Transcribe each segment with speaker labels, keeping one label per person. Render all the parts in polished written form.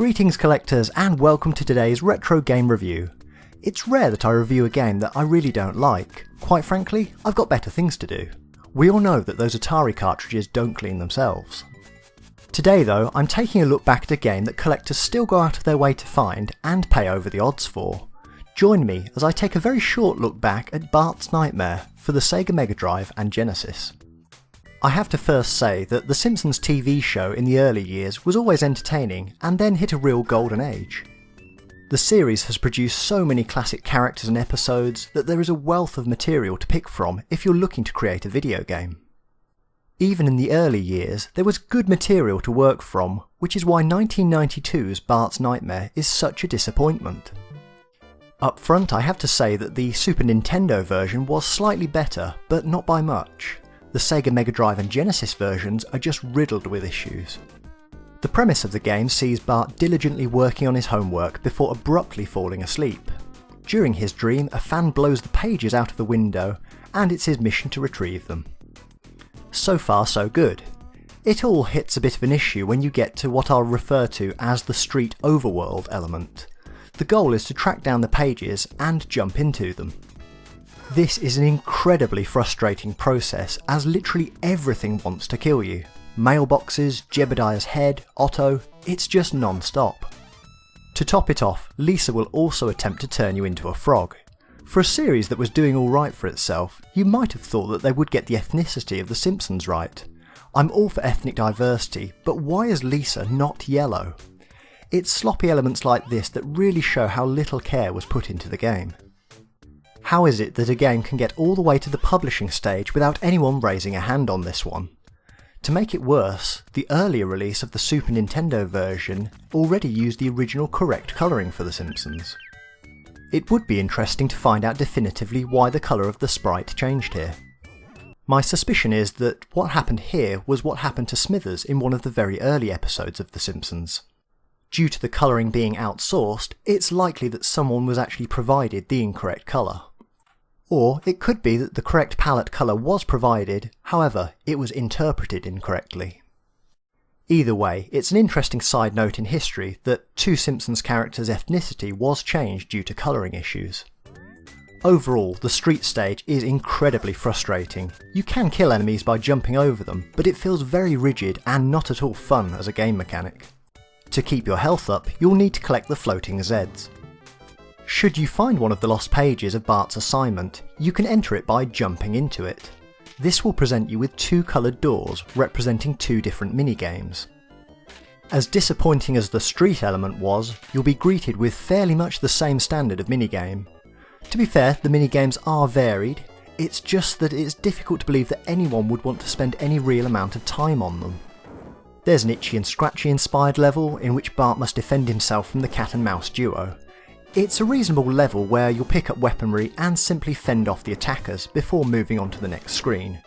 Speaker 1: Greetings collectors and welcome to today's retro game review. It's rare that I review a game that I really don't like. Quite frankly, I've got better things to do. We all know that those Atari cartridges don't clean themselves. Today though, I'm taking a look back at a game that collectors still go out of their way to find and pay over the odds for. Join me as I take a very short look back at Bart's Nightmare for the Sega Mega Drive and Genesis. I have to first say that the Simpsons TV show in the early years was always entertaining and then hit a real golden age. The series has produced so many classic characters and episodes that there is a wealth of material to pick from if you're looking to create a video game. Even in the early years, there was good material to work from, which is why 1992's Bart's Nightmare is such a disappointment. Up front, I have to say that the Super Nintendo version was slightly better, but not by much. The Sega Mega Drive and Genesis versions are just riddled with issues. The premise of the game sees Bart diligently working on his homework before abruptly falling asleep. During his dream, a fan blows the pages out of the window, and it's his mission to retrieve them. So far so good. It all hits a bit of an issue when you get to what I'll refer to as the street overworld element. The goal is to track down the pages and jump into them. This is an incredibly frustrating process as literally everything wants to kill you. Mailboxes, Jebediah's head, Otto, it's just non-stop. To top it off, Lisa will also attempt to turn you into a frog. For a series that was doing alright for itself, you might have thought that they would get the ethnicity of the Simpsons right. I'm all for ethnic diversity, but why is Lisa not yellow? It's sloppy elements like this that really show how little care was put into the game. How is it that a game can get all the way to the publishing stage without anyone raising a hand on this one? To make it worse, the earlier release of the Super Nintendo version already used the original correct colouring for The Simpsons. It would be interesting to find out definitively why the colour of the sprite changed here. My suspicion is that what happened here was what happened to Smithers in one of the very early episodes of The Simpsons. Due to the colouring being outsourced, it's likely that someone was actually provided the incorrect colour. Or it could be that the correct palette colour was provided, however, it was interpreted incorrectly. Either way, it's an interesting side note in history that two Simpsons characters' ethnicity was changed due to colouring issues. Overall, the street stage is incredibly frustrating. You can kill enemies by jumping over them, but it feels very rigid and not at all fun as a game mechanic. To keep your health up, you'll need to collect the floating Zeds. Should you find one of the lost pages of Bart's assignment, you can enter it by jumping into it. This will present you with two coloured doors representing two different minigames. As disappointing as the street element was, you'll be greeted with fairly much the same standard of minigame. To be fair, the minigames are varied, it's just that it's difficult to believe that anyone would want to spend any real amount of time on them. There's an Itchy and Scratchy inspired level in which Bart must defend himself from the cat and mouse duo. It's a reasonable level where you'll pick up weaponry and simply fend off the attackers before moving on to the next screen.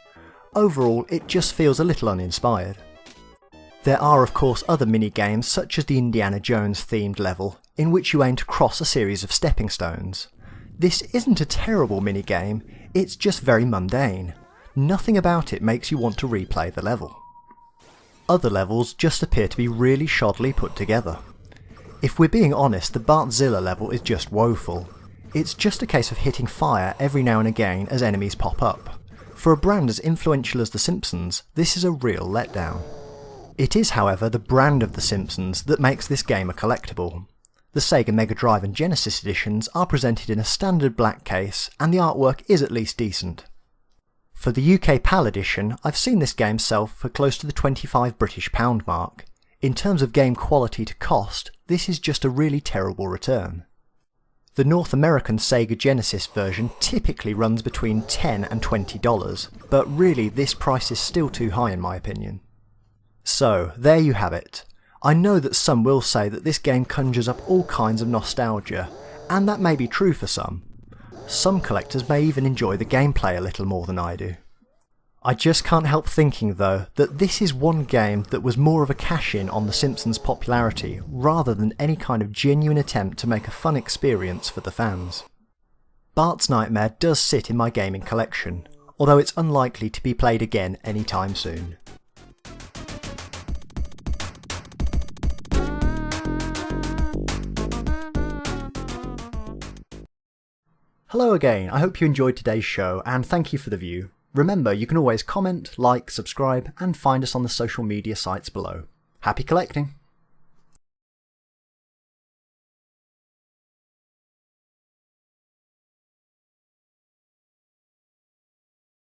Speaker 1: Overall, it just feels a little uninspired. There are of course other mini-games such as the Indiana Jones themed level, in which you aim to cross a series of stepping stones. This isn't a terrible mini-game, it's just very mundane. Nothing about it makes you want to replay the level. Other levels just appear to be really shoddily put together. If we're being honest, the Bartzilla level is just woeful. It's just a case of hitting fire every now and again as enemies pop up. For a brand as influential as The Simpsons, this is a real letdown. It is, however, the brand of The Simpsons that makes this game a collectible. The Sega Mega Drive and Genesis editions are presented in a standard black case, and the artwork is at least decent. For the UK PAL edition, I've seen this game sell for close to the £25 British mark. In terms of game quality to cost, this is just a really terrible return. The North American Sega Genesis version typically runs between $10 and $20, but really this price is still too high in my opinion. So, there you have it. I know that some will say that this game conjures up all kinds of nostalgia, and that may be true for some. Some collectors may even enjoy the gameplay a little more than I do. I just can't help thinking though that this is one game that was more of a cash-in on The Simpsons' popularity rather than any kind of genuine attempt to make a fun experience for the fans. Bart's Nightmare does sit in my gaming collection, although it's unlikely to be played again anytime soon. Hello again, I hope you enjoyed today's show and thank you for the view. Remember, you can always comment, like, subscribe and find us on the social media sites below. Happy collecting!